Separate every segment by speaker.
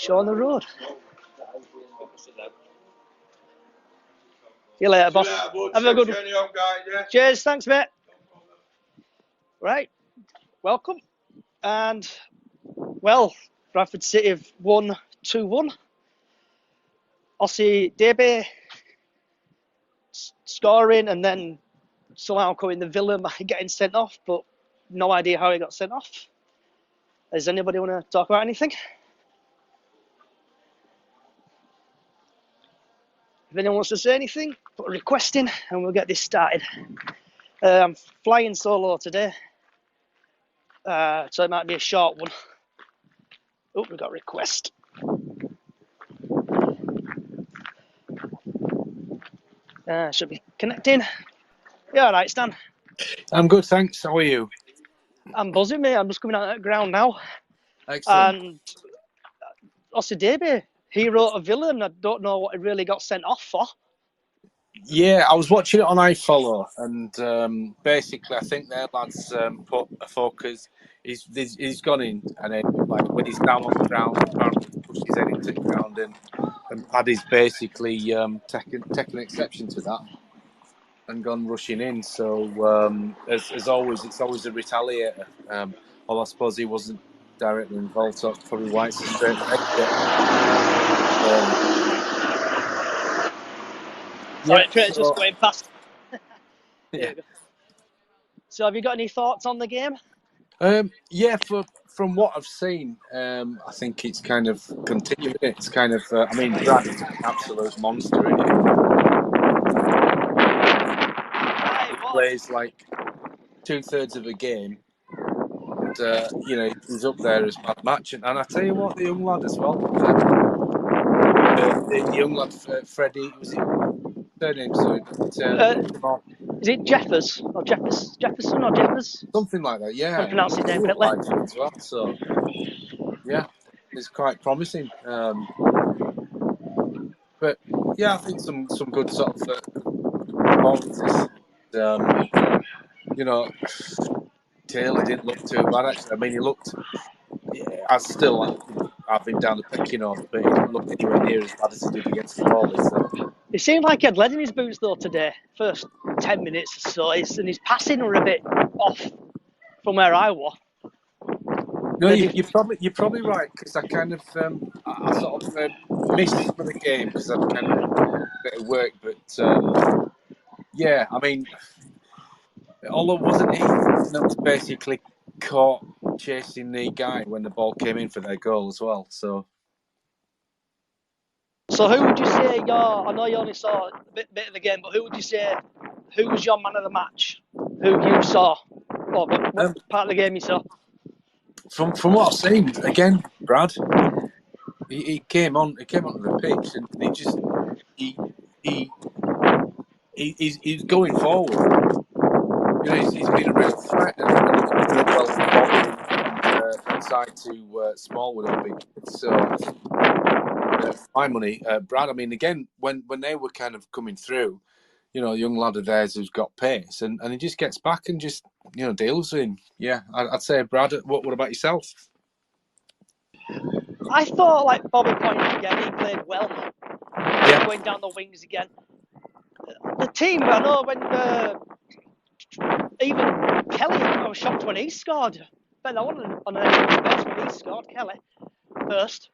Speaker 1: show on the road. See you later, boss. Have a good one. Cheers, thanks, mate. Right, welcome. And, well, Bradford City have won 2-1. Ossie Debe scoring and then somehow coming the villain getting sent off, but no idea how he got sent off. Does anybody want to talk about anything? If anyone wants to say anything, put a request in and we'll get this started. I'm flying solo today, so it might be a short one. Oh, we've got a request. Should be connecting. Yeah, all right, Stan.
Speaker 2: I'm good, thanks. How are you?
Speaker 1: I'm buzzing, mate. I'm just coming out of the ground now.
Speaker 2: Excellent.
Speaker 1: And Ossie Debe, hero or villain, I don't know what he really got sent off for.
Speaker 2: Yeah, I was watching it on iFollow, and basically, I think their lads put a focus. He's gone in, and then, like, when he's down on the ground, apparently pushed his head into the ground, and Paddy's basically taken exception to that and gone rushing in. So, as always, it's always a retaliator. Although I suppose he wasn't directly involved, so it's probably why it's a straight leg.
Speaker 1: Sorry,
Speaker 2: Yeah,
Speaker 1: just going past.
Speaker 2: Yeah.
Speaker 1: So, have you got any thoughts on the game?
Speaker 2: Yeah, from what I've seen, I think it's kind of continuing. It's kind of, I mean, Brad is an absolute monster. He plays like 2/3 of a game, and you know, he's up there as bad match. And I tell you what, the young lad as well. The young lad, Freddie, was it? Surname, sorry.
Speaker 1: Is it Jeffers or Jefferson or Jeffers?
Speaker 2: Something like that, yeah.
Speaker 1: I pronounce his name correctly.
Speaker 2: As well, so yeah, it's quite promising. But yeah, I think some good sort of performances. You know, Taylor didn't look too bad actually. I mean, he looked. Yeah, I've been down the pecking order, but he didn't look anywhere near as bad as he did against the ball.
Speaker 1: It seemed like he had lead in his boots though today. First 10 minutes or so, and his passing were a bit off from where I was.
Speaker 2: No, you're probably right, because I kind of I sort of missed some of the game because I'd kind of a bit of work, but yeah, I mean, although wasn't he that was basically caught chasing the guy when the ball came in for their goal as well? So
Speaker 1: who would you say I know you only saw a bit of the game, but who would you say who was your man of the match? Who you saw? Or what part of the game you saw?
Speaker 2: From what I've seen, again, Brad, he came onto the pitch and he's going forward. You know, he's been a real threat and inside to Smallwood on big. So my money, Brad. I mean, again, when they were kind of coming through, you know, a young lad of theirs who's got pace, and he just gets back and just, you know, deals with him. Yeah, I'd say, Brad, what about yourself?
Speaker 1: I thought, like Bobby pointed again, he played well. Yeah. Going down the wings again. The team, I know when even Kelly, I was shocked when he scored. But I wasn't on an best when he scored, Kelly, first.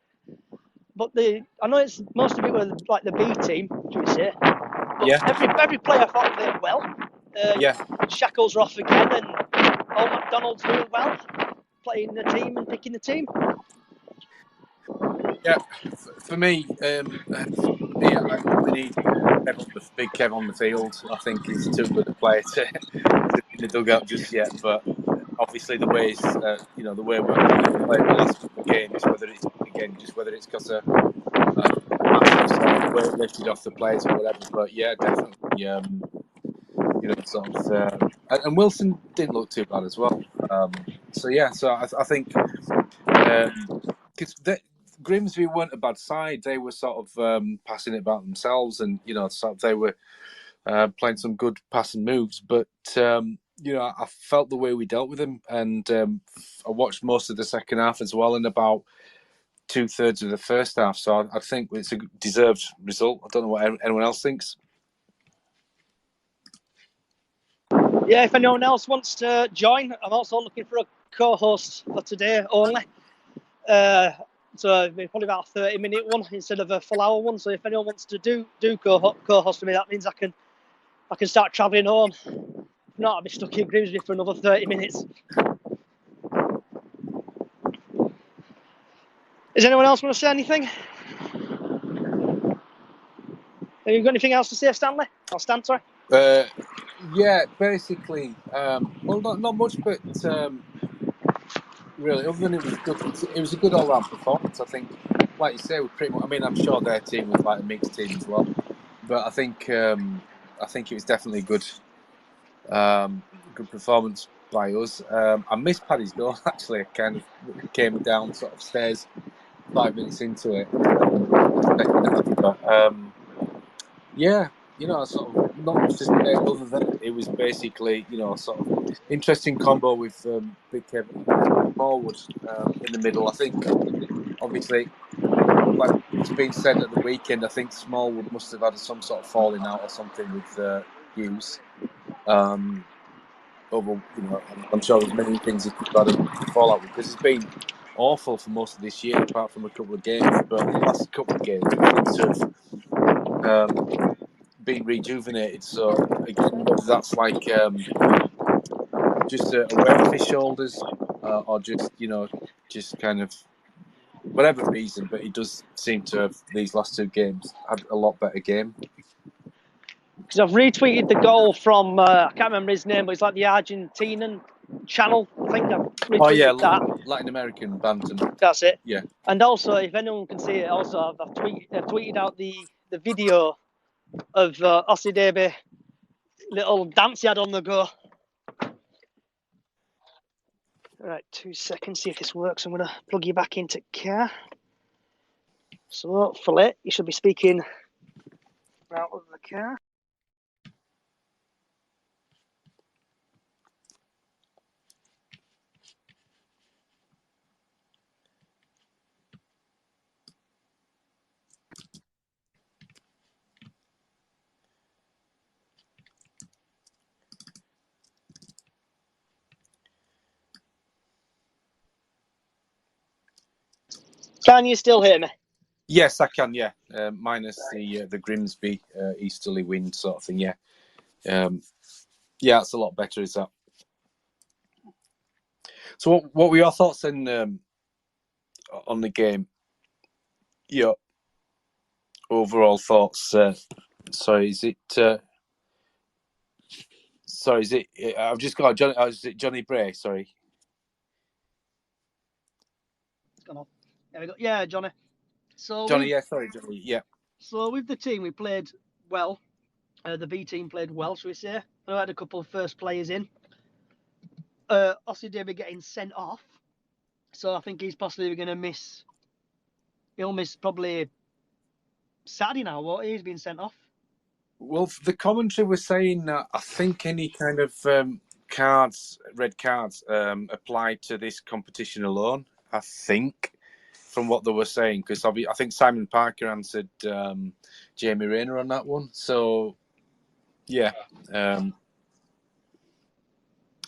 Speaker 1: But I know it's most of it were like the B team, should we say? But yeah. Every player I thought played well. Shackles were off again, and Old McDonald's doing well, playing the team and picking the team.
Speaker 2: Yeah, for me, we need big Kev on the field. I think he's too good a player to be in the dugout just yet. But obviously, the way the way we're playing the last couple of games, whether it's because a massive sort of weight lifted off the players or whatever. But yeah, definitely, and Wilson didn't look too bad as well. So I think because Grimsby weren't a bad side. They were sort of passing it about themselves, and they were playing some good passing moves. But I felt the way we dealt with them, and I watched most of the second half as well. And about 2/3 of the first half. So I think it's a deserved result. I don't know what anyone else thinks.
Speaker 1: Yeah, if anyone else wants to join, I'm also looking for a co-host for today only. So it'll probably about a 30-minute one instead of a full-hour one. So if anyone wants to do co-host with me, that means I can start travelling home. If not, I'll be stuck in Grimsby for another 30 minutes. Does anyone else want to say anything? Have you got anything else to say, Stanley? Or Stan, sorry?
Speaker 2: Yeah, basically, well, not much, but really, other than it was a good all-round performance. I think, like you say, we pretty much. I mean, I'm sure their team was like a mixed team as well, but I think it was definitely good performance by us. I missed Paddy's goal actually. I kind of came down sort of stairs 5 minutes into it, second half, but yeah, sort of not much to say other than it was basically, sort of interesting combo with Bcafc forward in the middle. I think, obviously, like it's been said at the weekend, I think Smallwood must have had some sort of falling out or something with Hughes. I'm sure there's many things he could have had a fallout with, because it's been awful for most of this year, apart from a couple of games. But the last couple of games, he seems to have been rejuvenated. So again, whether that's like just a weight off his shoulders, or just kind of whatever reason, but he does seem to have these last two games had a lot better game.
Speaker 1: Because I've retweeted the goal from I can't remember his name, but it's like the Argentinian channel. I think I've retweeted that.
Speaker 2: Latin American bantam.
Speaker 1: That's it.
Speaker 2: Yeah.
Speaker 1: And also, if anyone can see it, also I've tweeted out the video of Ossie Davey little dance he had on the go. All right, 2 seconds, see if this works. I'm going to plug you back into car. So hopefully you should be speaking out of the car. Can you still hear me?
Speaker 2: Yes, I can. Yeah, minus the Grimsby easterly wind sort of thing. Yeah, yeah, it's a lot better. Is that? So, what were your thoughts then on the game? Your overall thoughts. Sorry, is it? Sorry, is it? I've just got Johnny. Is it Johnny Bray? Sorry.
Speaker 1: It's gone off. There we go. Yeah, Johnny. So
Speaker 2: Johnny. Yeah, sorry, Johnny. Yeah.
Speaker 1: So with the team, we played well. The B team played well, shall we say? I had a couple of first players in. Ossie Davey getting sent off, so I think he's possibly going to miss. He'll miss probably Saturday now. What he's been sent off.
Speaker 2: Well, the commentary was saying that I think any kind of red cards, apply to this competition alone. I think, from what they were saying, because I think Simon Parker answered Jamie Rayner on that one. So, yeah.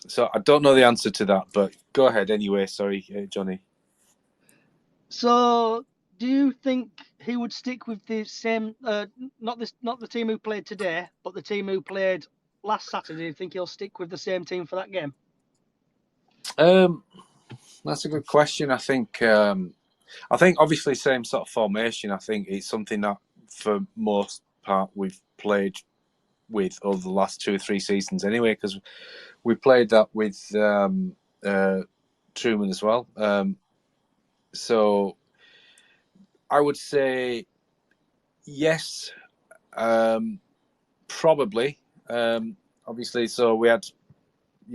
Speaker 2: So I don't know the answer to that, but go ahead anyway. Sorry, Johnny.
Speaker 1: So, do you think he would stick with the same? Not the team who played today, but the team who played last Saturday. Do you think he'll stick with the same team for that game?
Speaker 2: That's a good question. I think obviously same sort of formation. I think it's something that for most part we've played with over the last 2 or 3 seasons anyway, because we played that with Truman as well. So I would say yes, probably. Obviously, so we had,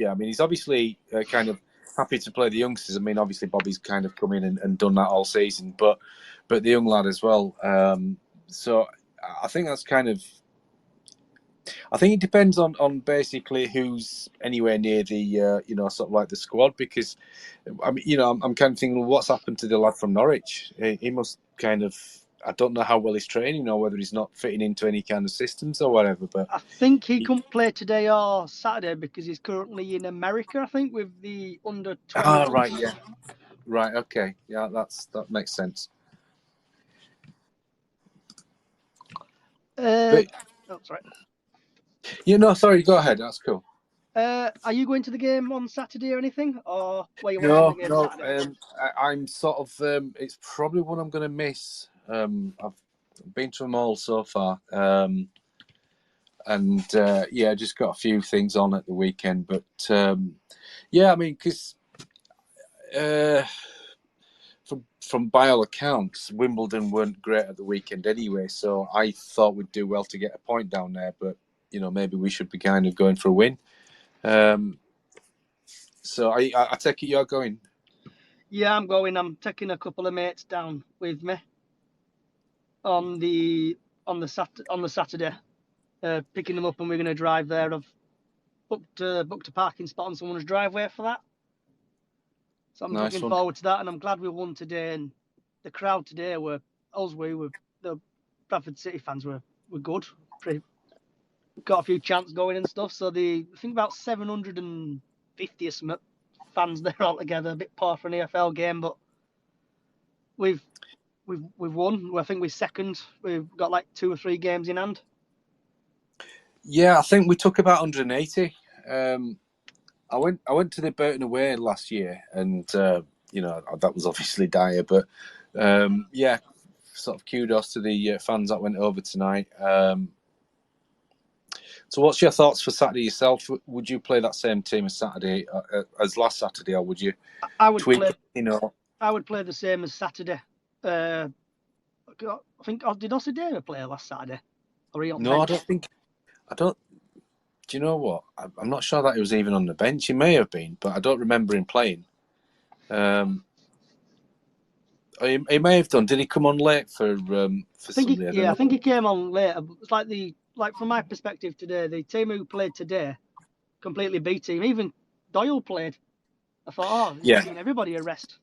Speaker 2: I mean, he's obviously kind of happy to play the youngsters. I mean, obviously Bobby's kind of come in and done that all season, but the young lad as well. So I think that's kind of I think it depends on basically who's anywhere near the sort of like the squad, because I mean, I'm kind of thinking, well, what's happened to the lad from Norwich? He must kind of, I don't know how well he's training or whether he's not fitting into any kind of systems or whatever. But
Speaker 1: I think he couldn't play today or Saturday because he's currently in America, I think, with the under 21s.
Speaker 2: Right, yeah, right, okay, yeah, that makes sense. But
Speaker 1: sorry.
Speaker 2: Sorry, go ahead. That's cool.
Speaker 1: Are you going to the game on Saturday or anything, or were you watching the game Saturday?
Speaker 2: I'm sort of. It's probably one I'm going to miss. I've been to them all so far, and just got a few things on at the weekend. But I mean, because from by all accounts, Wimbledon weren't great at the weekend anyway. So I thought we'd do well to get a point down there, but maybe we should be kind of going for a win. So I take it you're going.
Speaker 1: Yeah, I'm going. I'm taking a couple of mates down with me on the Saturday, picking them up, and we're going to drive there. I've booked a parking spot on someone's driveway for that, so I'm looking forward to that. And I'm glad we won today. And the crowd today were the Bradford City fans were good. Got a few chants going and stuff. So I think about 750 or something fans there altogether. A bit poor for an EFL game, but we've won. I think we're second. We've got like 2 or 3 games in hand.
Speaker 2: Yeah, I think we took about 180. I went to the Burton away last year, and that was obviously dire. But sort of kudos to the fans that went over tonight. So, what's your thoughts for Saturday yourself? Would you play that same team as Saturday, as last Saturday, or would you?
Speaker 1: I would
Speaker 2: tweak
Speaker 1: play. I would play the same as Saturday. I think did Osadera play last Saturday? Or he on
Speaker 2: no,
Speaker 1: bench?
Speaker 2: I don't. Do you know what? I'm not sure that he was even on the bench. He may have been, but I don't remember him playing. He may have done. Did he come on late for Sunday?
Speaker 1: I think he came on later. It's like from my perspective today, the team who played today completely beat him. Even Doyle played. I thought, he's giving everybody a rest.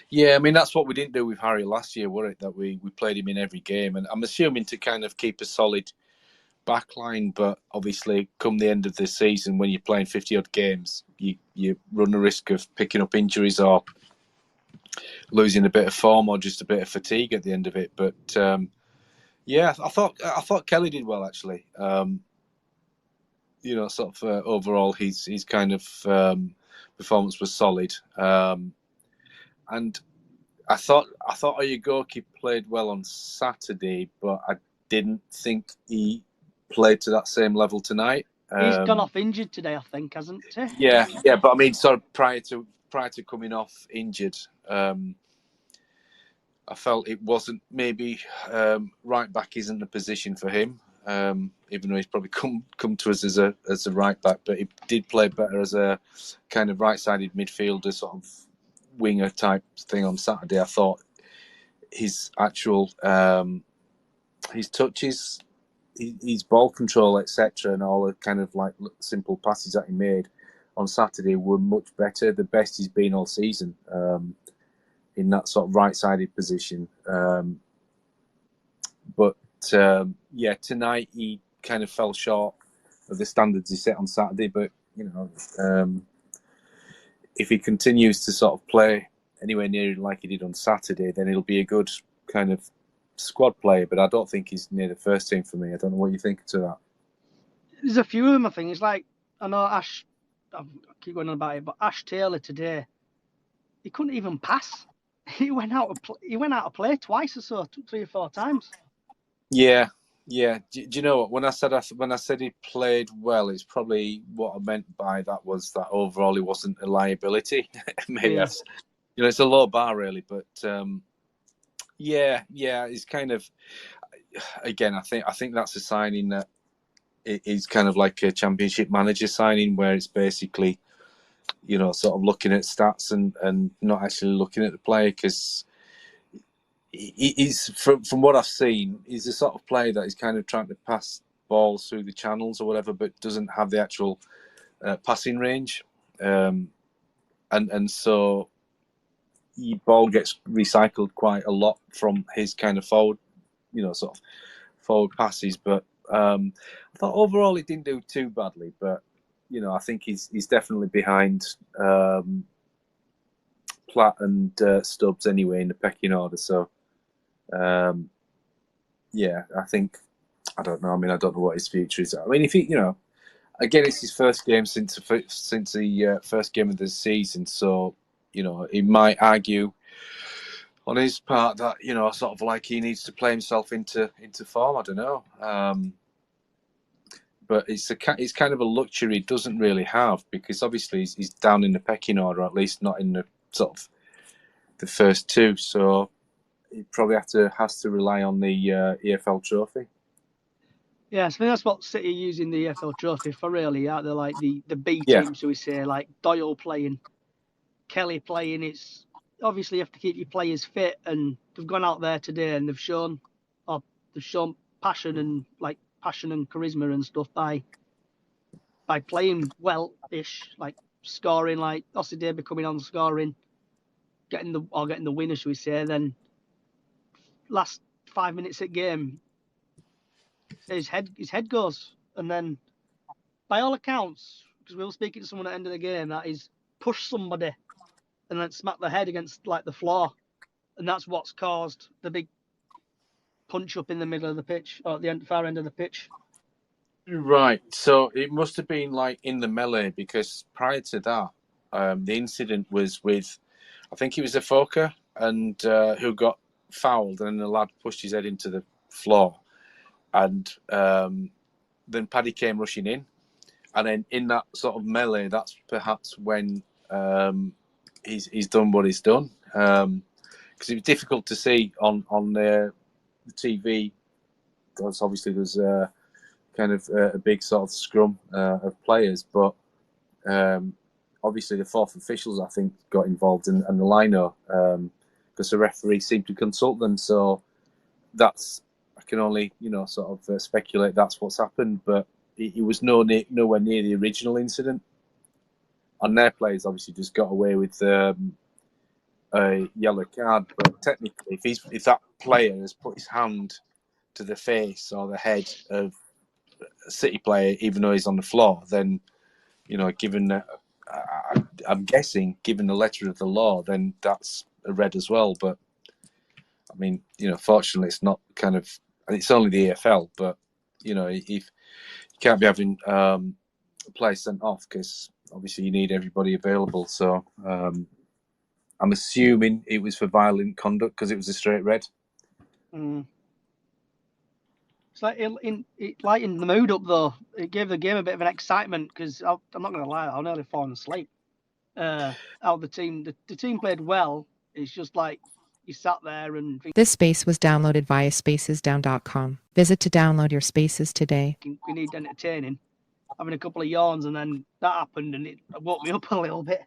Speaker 2: Yeah, I mean, that's what we didn't do with Harry last year, was it? That we played him in every game, and I'm assuming to kind of keep a solid backline. But obviously, come the end of the season, when you're playing 50-odd games, you run the risk of picking up injuries or losing a bit of form or just a bit of fatigue at the end of it. But I thought Kelly did well, actually. Overall, his kind of performance was solid. And I thought Oyegoki played well on Saturday, but I didn't think he played to that same level tonight.
Speaker 1: He's gone off injured today, I think, hasn't he?
Speaker 2: Yeah, but I mean, sort of prior to coming off injured, I felt it wasn't maybe right back isn't the position for him. Even though he's probably come to us as a right back, but he did play better as a kind of right-sided midfielder, sort of winger type thing on Saturday. I thought his actual his touches, his ball control, etc., and all the kind of like simple passes that he made on Saturday were much better. The best he's been all season in that sort of right-sided position. But tonight he kind of fell short of the standards he set on Saturday. But if he continues to sort of play anywhere near like he did on Saturday, then it'll be a good kind of squad player. But I don't think he's near the first team for me. I don't know what you think to that.
Speaker 1: There's a few of them, I think. It's like, I know Ash, I keep going on about it, but Ash Taylor today, he couldn't even pass. He went out of play twice or so, 3 or 4 times.
Speaker 2: Yeah. Do you know what? When I said he played well, it's probably what I meant by that was that overall he wasn't a liability. Maybe it's a low bar really, but it's kind of, again, I think that's a signing that is kind of like a championship manager signing, where it's basically sort of looking at stats and not actually looking at the player, because he's from what I've seen, he's the sort of player that is kind of trying to pass balls through the channels or whatever, but doesn't have the actual passing range, and so the ball gets recycled quite a lot from his kind of forward, sort of forward passes. But I thought overall he didn't do too badly, but I think he's definitely behind Platt and Stubbs anyway in the pecking order. So yeah, I think, I don't know. I mean, I don't know what his future is. I mean, if he, again, it's his first game since the first game of the season, so he might argue on his part that sort of like he needs to play himself into form. I don't know, but it's kind of a luxury he doesn't really have, because obviously he's down in the pecking order, at least not in the sort of the first two. So he probably has to rely on the EFL trophy.
Speaker 1: Yeah, so I think that's what City are using the EFL trophy for, really. They're like the B
Speaker 2: Yeah.
Speaker 1: team, so we say, like Doyle playing, Kelly playing. It's obviously you have to keep your players fit, and they've gone out there today and they've shown passion and charisma and stuff by playing well-ish, like scoring, like Osadebe coming on scoring, getting the winner, should we say? Then last 5 minutes at game, his head goes, and then by all accounts, because we were speaking to someone at the end of the game, that is push somebody and then smack their head against like the floor, and that's what's caused the big punch up in the middle of the pitch, or at the far end of the pitch.
Speaker 2: Right. So it must have been like in the melee, because prior to that, the incident was with, I think it was a Foka, and who got fouled, and the lad pushed his head into the floor, and then Paddy came rushing in, and then in that sort of melee, that's perhaps when he's done what he's done, because it was difficult to see on the TV, because obviously there's kind of a big sort of scrum of players, but obviously the fourth officials, I think, got involved, and the lino, because the referee seemed to consult them. So that's, I can only sort of speculate that's what's happened, but it was nowhere near the original incident, and their players obviously just got away with a yellow card. But technically, if that player has put his hand to the face or the head of a City player, even though he's on the floor, then given I'm guessing, given the letter of the law, then that's a red as well. But I mean, fortunately, it's not kind of, and it's only the EFL. But if you can't be having players sent off, because obviously you need everybody available. So I'm assuming it was for violent conduct, because it was a straight red.
Speaker 1: It's like it lightened the mood up, though. It gave the game a bit of an excitement, because I'm not going to lie, I've nearly fallen asleep. Out the team played well. It's just like you sat there and
Speaker 3: This space was downloaded via spacesdown.com. Visit to download your spaces today.
Speaker 1: We need entertaining. Having a couple of yawns, and then that happened, and it woke me up a little bit.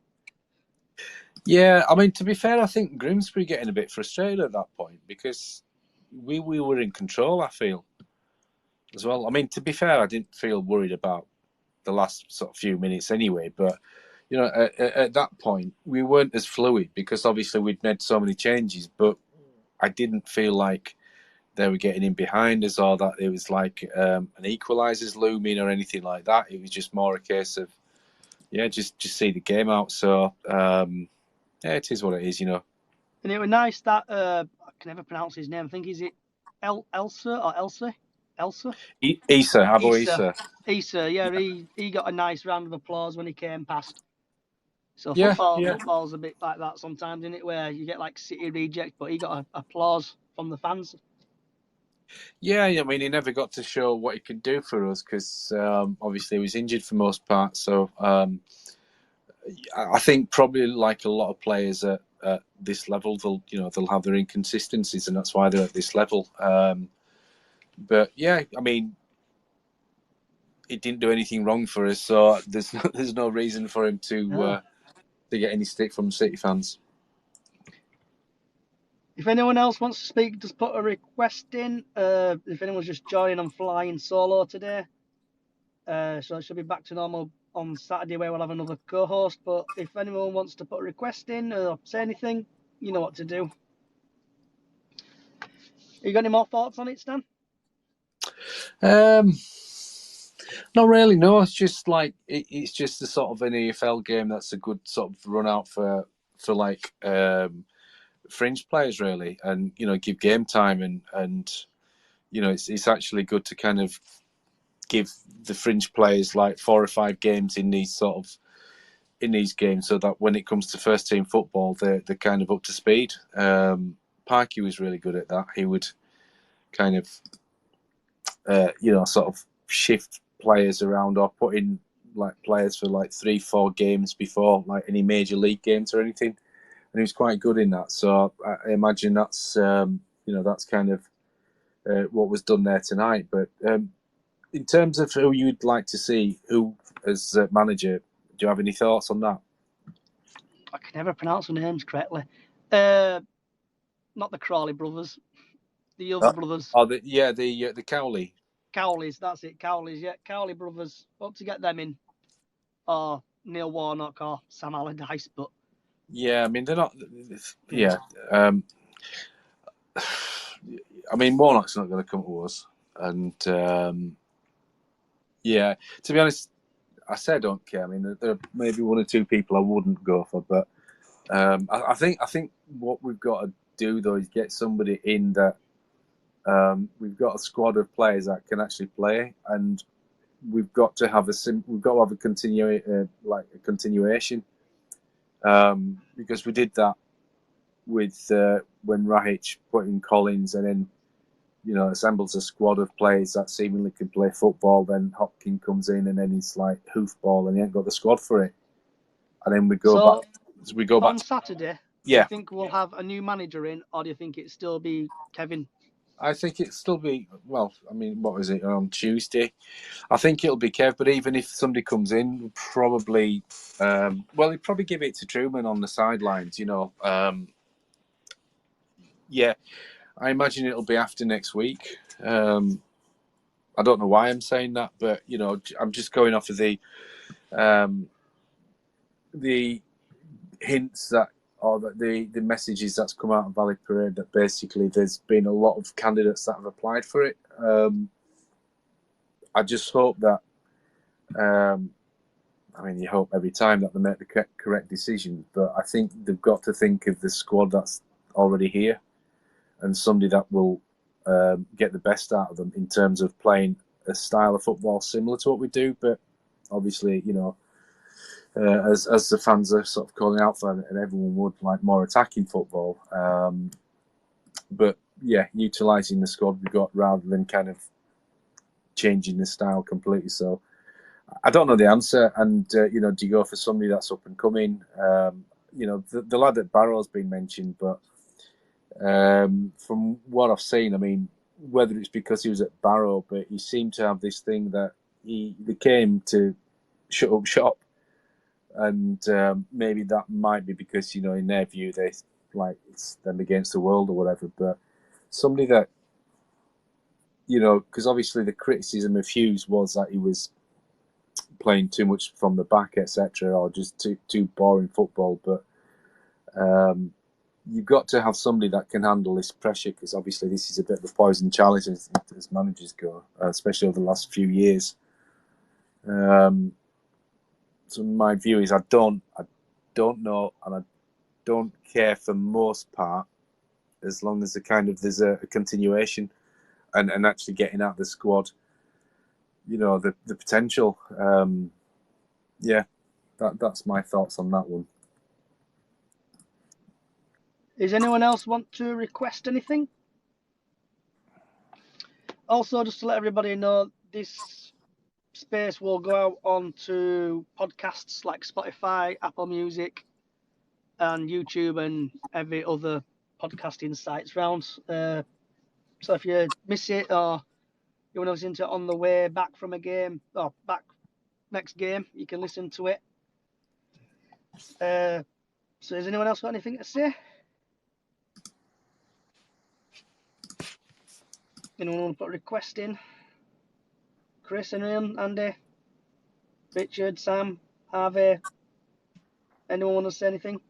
Speaker 2: Yeah, I mean, to be fair, I think Grimsby getting a bit frustrated at that point, because we were in control, I feel, as well. I mean, to be fair, I didn't feel worried about the last sort of few minutes anyway, but at that point we weren't as fluid, because obviously we'd made so many changes, but I didn't feel like they were getting in behind us, or that it was like an equaliser's looming or anything like that. It was just more a case of just see the game out. So it is what it is,
Speaker 1: And it was nice that I can never pronounce his name. I think, is it Elsa or Elsa?
Speaker 2: Issa, Abu Issa.
Speaker 1: Issa, yeah, he got a nice round of applause when he came past. So
Speaker 2: Yeah,
Speaker 1: football's a bit like that sometimes, isn't it? Where you get like City rejects, but he got applause from the fans.
Speaker 2: Yeah, I mean, he never got to show what he could do for us, because obviously he was injured for most part. So I think probably like a lot of players at this level, they'll have their inconsistencies, and that's why they're at this level. But yeah, I mean, he didn't do anything wrong for us, so there's no reason for him to get any stick from City fans.
Speaker 1: If anyone else wants to speak, just put a request in. If anyone's just joining, I'm flying solo today. So it should be back to normal on Saturday where we'll have another co-host. But if anyone wants to put a request in or say anything, you know what to do. You got any more thoughts on it, Stan?
Speaker 2: Not really. No, it's just like it's just the sort of an EFL game that's a good sort of run out for like fringe players really, and give game time and it's actually good to kind of give the fringe players like 4 or 5 games in these games, so that when it comes to first team football, they're kind of up to speed. Parky was really good at that. He would kind of sort of shift players around or put in like players for like 3-4 games before like any major league games or anything, and he was quite good in that. So I imagine that's that's kind of what was done there tonight. But in terms of who you'd like to see who as manager, do you have any thoughts on that?
Speaker 1: I can never pronounce their names correctly. Not the Crawley brothers, the other brothers.
Speaker 2: Oh, the Cowley.
Speaker 1: Cowleys, that's it. Cowleys, yeah. Cowley brothers. Hope to get them in. Or Neil Warnock or Sam Allardyce, but
Speaker 2: yeah, I mean they're not. Yeah, I mean Warnock's not going to come to us, and yeah, to be honest, I say I don't care. I mean there are maybe 1 or 2 people I wouldn't go for, but I think what we've got to do though is get somebody in that we've got a squad of players that can actually play, and we've got to have a continuation, because we did that with when Rahich put in Collins and then assembles a squad of players that seemingly can play football. Then Hopkins comes in and then he's like hoofball and he ain't got the squad for it, and then we go back. We go back
Speaker 1: on Saturday.
Speaker 2: Yeah.
Speaker 1: Do you think we'll have a new manager in, or do you think it still be Kevin?
Speaker 2: I think it'll still be, well, I mean, what was it, on Tuesday? I think it'll be Kev, but even if somebody comes in, we'll probably, he'd probably give it to Truman on the sidelines, Yeah, I imagine it'll be after next week. I don't know why I'm saying that, but, I'm just going off of the hints that, or the messages that's come out of Valley Parade, that basically there's been a lot of candidates that have applied for it. I just hope that, you hope every time that they make the correct decision, but I think they've got to think of the squad that's already here and somebody that will get the best out of them in terms of playing a style of football similar to what we do, but obviously, as the fans are sort of calling out for, and everyone would like more attacking football. But yeah, utilising the squad we got rather than kind of changing the style completely. So I don't know the answer. And do you go for somebody that's up and coming? The lad at Barrow's been mentioned, but from what I've seen, I mean, whether it's because he was at Barrow, but he seemed to have this thing that they came to shut up shop. And maybe that might be because, in their view, they like it's them against the world or whatever. But somebody that, because obviously the criticism of Hughes was that he was playing too much from the back, etc., or just too boring football. But you've got to have somebody that can handle this pressure, because obviously this is a bit of a poison challenge as managers go, especially over the last few years. So my view is I don't know, and I don't care for most part, as long as there's a continuation and actually getting out the squad, the potential. That's my thoughts on that one.
Speaker 1: Does anyone else want to request anything? Also, just to let everybody know, this space will go out onto podcasts like Spotify, Apple Music, and YouTube, and every other podcasting sites round. So if you miss it, or you want to listen to it on the way back from a game, or back next game, you can listen to it. So has anyone else got anything to say? Anyone want to put a request in? Chris, anyone? Andy? Richard? Sam? Harvey? Anyone want to say anything?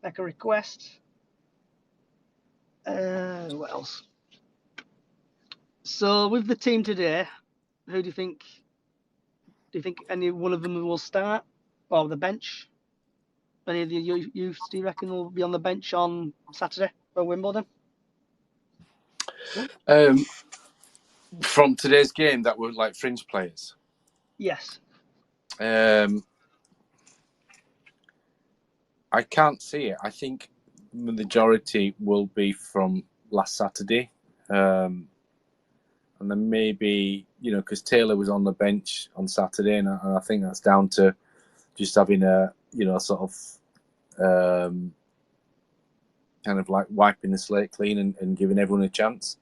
Speaker 1: Make a request? What else? So with the team today, who do you think? Do you think any one of them will start, or the bench? Any of the youths, do you reckon, will be on the bench on Saturday for Wimbledon?
Speaker 2: From today's game, that were like fringe players.
Speaker 1: Yes.
Speaker 2: I can't see it. I think the majority will be from last Saturday. And then maybe, because Taylor was on the bench on Saturday, and I think that's down to just having a, sort of kind of like wiping the slate clean and giving everyone a chance.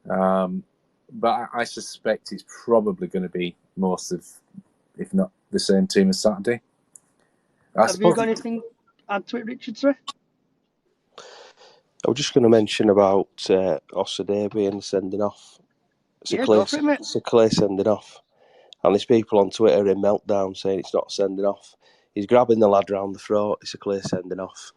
Speaker 2: But I suspect it's probably going to be most of, if not the same team as Saturday.
Speaker 1: Have you got anything to add to it, Richard? Sorry?
Speaker 4: I was just going to mention about Ossadeh being sending off.
Speaker 1: Go for it, mate.
Speaker 4: Clay sending off. And there's people on Twitter in meltdown saying it's not sending off. He's grabbing the lad round the throat. It's a clear sending off.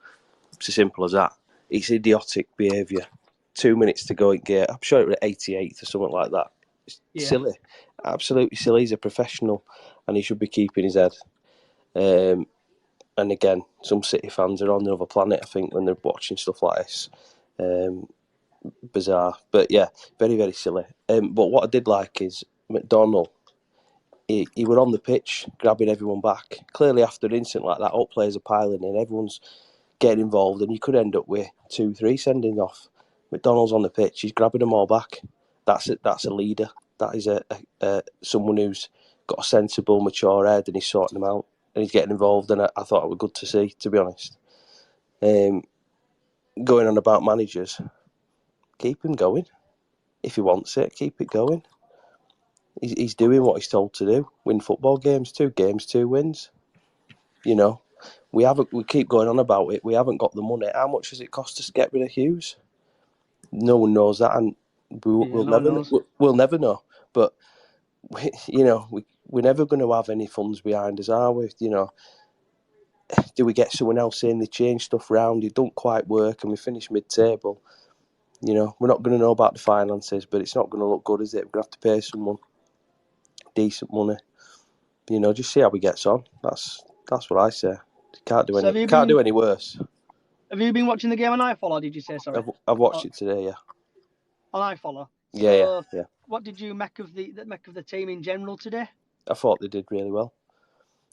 Speaker 4: It's as simple as that. It's idiotic behaviour. 2 minutes to go in game. I'm sure it was 88th or something like that. It's silly. Absolutely silly. He's a professional and he should be keeping his head. And again, some City fans are on another planet, I think, when they're watching stuff like this. Bizarre. But yeah, very, very silly. But what I did like is McDonald, he were on the pitch, grabbing everyone back. Clearly, after an incident like that, up players are piling in, everyone's getting involved, and you could end up with 2-3 sending off. McDonald's on the pitch, he's grabbing them all back. That's it. That's a leader. That is a someone who's got a sensible, mature head, and he's sorting them out, and he's getting involved. And I thought it was good to see, to be honest. Going on about managers, keep him going. If he wants it, keep it going. He's doing what he's told to do. Win football games, 2 wins. We keep going on about it. We haven't got the money. How much does it cost us to get rid of Hughes? No one knows that, and we'll never know. But we're never going to have any funds behind us, are we? Do we get someone else in? They change stuff around. It don't quite work, and we finish mid-table. We're not going to know about the finances, but it's not going to look good, is it? We're going to have to pay someone decent money. Just see how he gets on. That's what I say. Can't do any worse.
Speaker 1: Have you been watching the game on iFollow? Did you say? Sorry,
Speaker 4: I've watched it today. Yeah.
Speaker 1: On iFollow.
Speaker 4: Yeah.
Speaker 1: What did you make of the team in general today?
Speaker 4: I thought they did really well.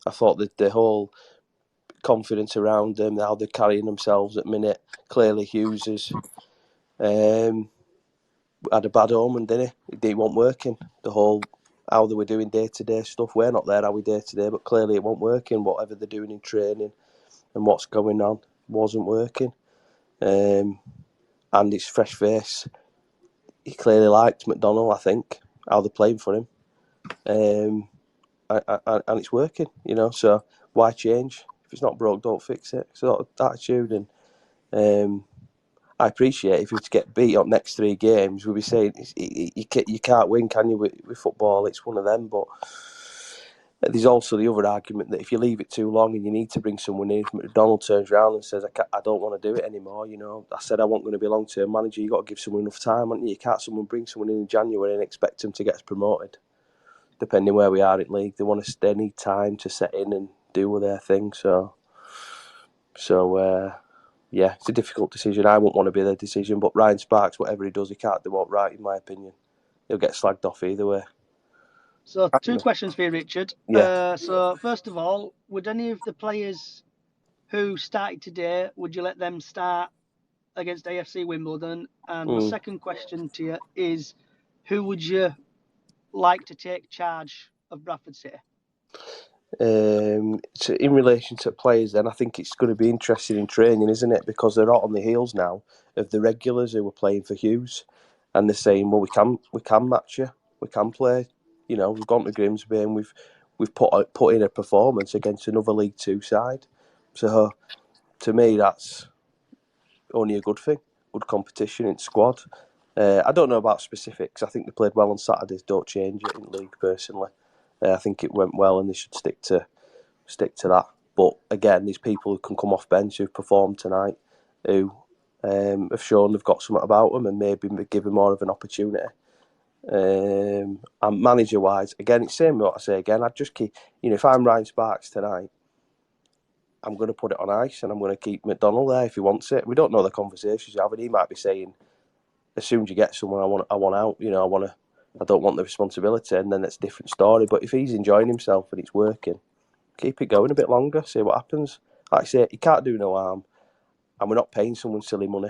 Speaker 4: I thought that the whole confidence around them, how they're carrying themselves at minute. Clearly, Hughes has had a bad omen, didn't he? It wasn't working. The whole how they were doing day-to-day stuff. We're not there, how we day-to-day, but clearly it wasn't working. Whatever they're doing in training and what's going on wasn't working. And it's fresh face. He clearly liked McDonald, I think, how they're playing for him. And it's working, so why change? If it's not broke, don't fix it. So that attitude, and I appreciate if you to get beat up next 3 games, we'll be saying you can't win, can you, with football? It's one of them. But there's also the other argument that if you leave it too long and you need to bring someone in, if McDonald turns around and says, I don't want to do it anymore, I said I wasn't going to be a long-term manager, you've got to give someone enough time, haven't you? You can't bring someone in January and expect them to get us promoted, depending where we are in league. They need time to set in and do their thing. So yeah, it's a difficult decision. I wouldn't want to be their decision, but Ryan Sparks, whatever he does, he can't do what right, in my opinion. He'll get slagged off either way.
Speaker 1: So 2 questions for you, Richard.
Speaker 4: Yeah.
Speaker 1: So first of all, would any of the players who started today, would you let them start against AFC Wimbledon? And my second question to you is, who would you like to take charge of Bradford City?
Speaker 4: So in relation to players, then I think it's going to be interesting in training, isn't it? Because they're hot on the heels now of the regulars who were playing for Hughes, and they're saying, "Well, we can match you, we can play." We've gone to Grimsby and we've put in a performance against another League 2 side. So to me, that's only a good thing. Good competition in squad. I don't know about specifics. I think they played well on Saturdays. Don't change it in league personally. I think it went well, and they should stick to that. But again, there's people who can come off bench who've performed tonight, who have shown they've got something about them, and maybe given more of an opportunity. And manager wise, again, it's the same what I say again. I'd just keep, if I'm Ryan Sparks tonight, I'm going to put it on ice, and I'm going to keep McDonald there if he wants it. We don't know the conversations he's having. He might be saying, as soon as you get someone, I want out. I don't want the responsibility, and then that's a different story. But if he's enjoying himself and it's working, keep it going a bit longer. See what happens. Like I say, he can't do no harm, and we're not paying someone silly money.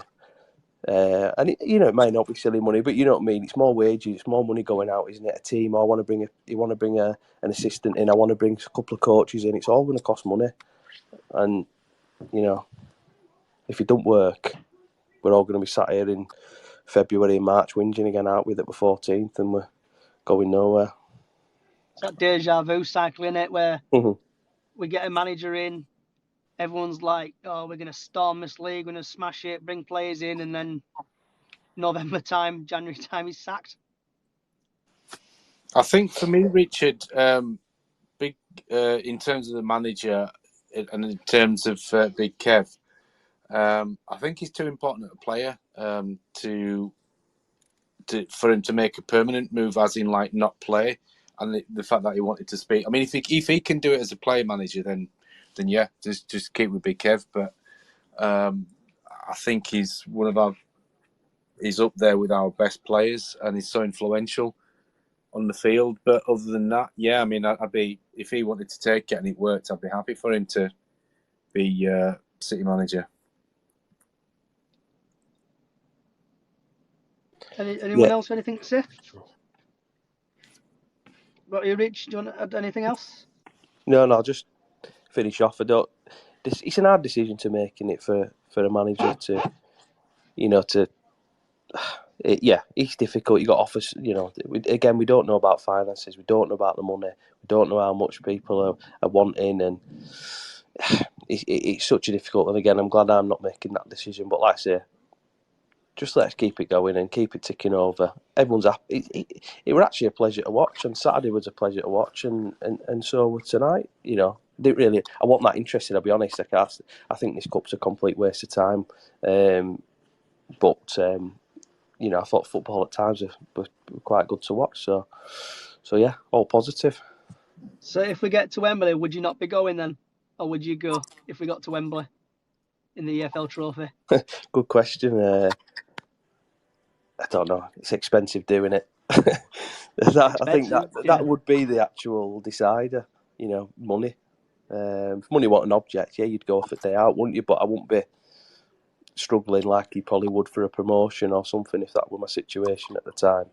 Speaker 4: And it might not be silly money, but you know what I mean. It's more wages, it's more money going out, isn't it? A team. I want to bring an assistant in. I want to bring a couple of coaches in. It's all going to cost money, and if it don't work, we're all going to be sat here in February and March whinging again, aren't we? That we're 14th and we're going nowhere.
Speaker 1: It's that deja vu cycle, innit, where we get a manager in, everyone's like, oh, we're going to storm this league, we're going to smash it, bring players in, and then November time, January time, he's sacked.
Speaker 2: I think for me, Richard, big in terms of the manager and in terms of Big Kev, I think he's too important a player for him to make a permanent move, as in like not play, and the fact that he wanted to speak. I mean, if he can do it as a player manager, then yeah, just keep with Big Kev. But I think he's he's up there with our best players, and he's so influential on the field. But other than that, yeah, I mean, I'd be, if he wanted to take it and it worked, I'd be happy for him to be City manager.
Speaker 1: Anyone else got anything to say? Got you, Rich? Do you want to add anything else?
Speaker 4: No, I'll just finish off. It's an hard decision to make, in it, for a manager to, it's difficult. You got offers, again, we don't know about finances, we don't know about the money, we don't know how much people are wanting, and it's such a difficult. And again, I'm glad I'm not making that decision. But like I say, just let's keep it going and keep it ticking over. Everyone's happy. It was actually a pleasure to watch, and Saturday was a pleasure to watch, and so was tonight. Didn't really. I wasn't that interested. I'll be honest. I think this cup's a complete waste of time. But I thought football at times was quite good to watch. So yeah, all positive.
Speaker 1: So if we get to Wembley, would you not be going then, or would you go if we got to Wembley in the EFL Trophy?
Speaker 4: Good question. I don't know. It's expensive doing it. I think that would be the actual decider. Money. If money wasn't an object, yeah, you'd go for a day out, wouldn't you? But I wouldn't be struggling like you probably would for a promotion or something if that were my situation at the time.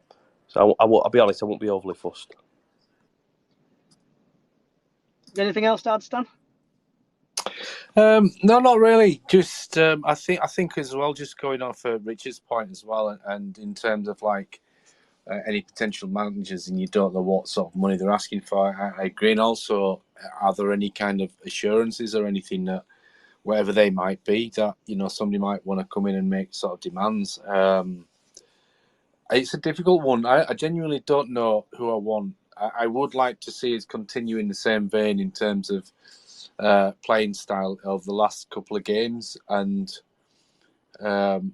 Speaker 4: So I'll be honest, I won't be overly fussed.
Speaker 1: Anything else to add, Stan?
Speaker 2: No, not really. Just I think as well, just going off Richard's point as well, and in terms of like any potential managers, and you don't know what sort of money they're asking for. I agree. And also, are there any kind of assurances or anything that, whatever they might be, that somebody might want to come in and make sort of demands? It's a difficult one. I genuinely don't know who I want. I would like to see us continue in the same vein in terms of playing style of the last couple of games, and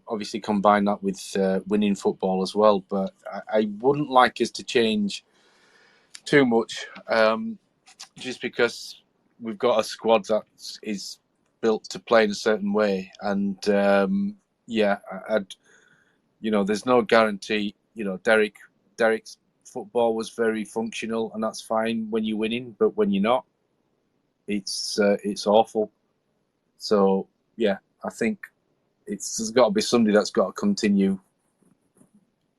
Speaker 2: obviously combine that with winning football as well. But I wouldn't like us to change too much, just because we've got a squad that is built to play in a certain way, and there's no guarantee. Derek's football was very functional, and that's fine when you're winning, but when you're not, it's awful. So yeah, I think there's got to be somebody that's got to continue,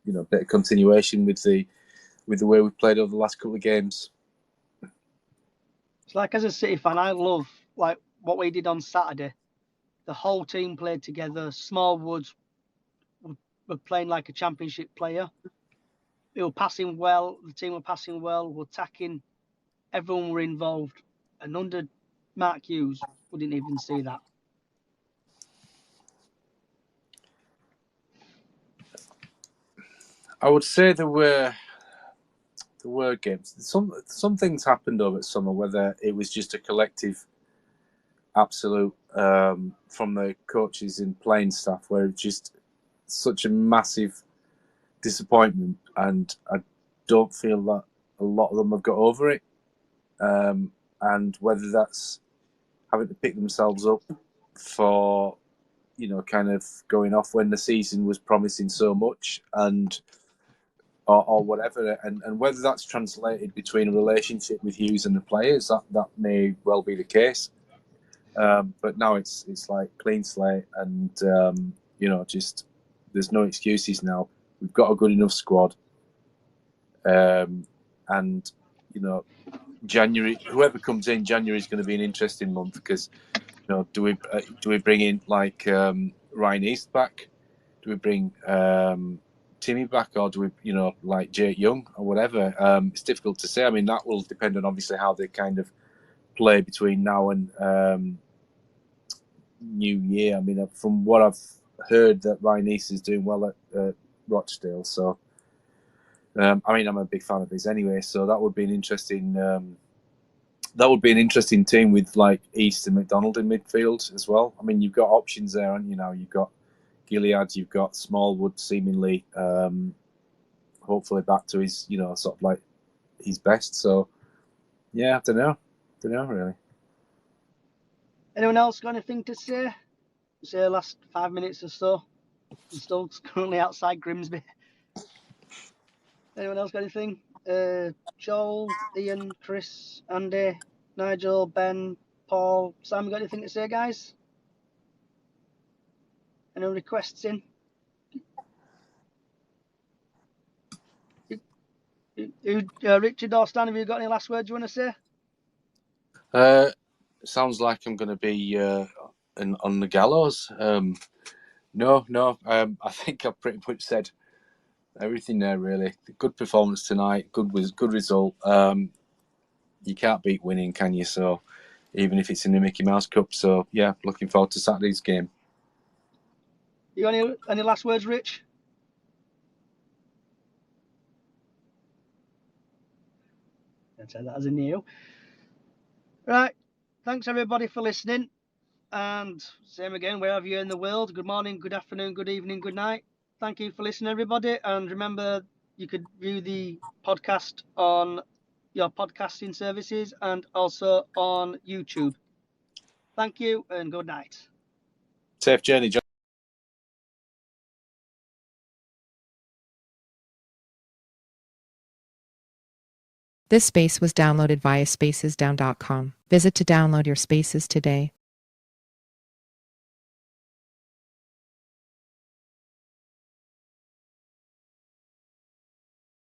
Speaker 2: a bit of continuation with the way we've played over the last couple of games.
Speaker 1: It's like, as a City fan, I love like what we did on Saturday. The whole team played together. Smallwood were playing like a championship player. They were passing well. The team were passing well. Were attacking. Everyone were involved. And under Mark Hughes, we didn't even see that.
Speaker 2: I would say there were games. Some things happened over summer, whether it was just a collective absolute from the coaches and playing staff, where it's just such a massive disappointment, and I don't feel that a lot of them have got over it. And whether that's having to pick themselves up for, kind of going off when the season was promising so much, and or whatever, and whether that's translated between a relationship with Hughes and the players, that may well be the case. But now it's like clean slate, and just there's no excuses now. We've got a good enough squad, and January, whoever comes in, January is going to be an interesting month, because do we bring in like Ryan East back? Do we bring Timmy back, or do we like Jake Young or whatever? It's difficult to say. I mean, that will depend on obviously how they kind of play between now and New Year. I mean, from what I've heard, that Ryan East is doing well at Rochdale, so I mean, I'm a big fan of his anyway, so that would be an interesting team with like East and McDonald in midfield as well. I mean, you've got options there, and you've got Gilead, you've got Smallwood, seemingly hopefully back to his sort of like his best. So yeah, I don't know really.
Speaker 1: Anyone else got anything to say? Say last 5 minutes or so. I'm still currently outside Grimsby. Anyone else got anything? Joel, Ian, Chris, Andy, Nigel, Ben, Paul, Sam, got anything to say, guys? Any requests in? Richard or Stan, have you got any last words you want to say?
Speaker 2: Sounds like I'm going to be on the gallows. No. I think I've pretty much said everything there, really. Good performance tonight. Good result. You can't beat winning, can you? So even if it's in the Mickey Mouse Cup. So yeah, looking forward to Saturday's game.
Speaker 1: You got any last words, Rich? I'd say that as a new. Right. Thanks everybody for listening. And same again, wherever you're in the world, good morning, good afternoon, good evening, good night. Thank you for listening, everybody. And remember, you could view the podcast on your podcasting services and also on YouTube. Thank you and good night.
Speaker 2: Safe journey, John.
Speaker 3: This space was downloaded via spacesdown.com. Visit to download your spaces today.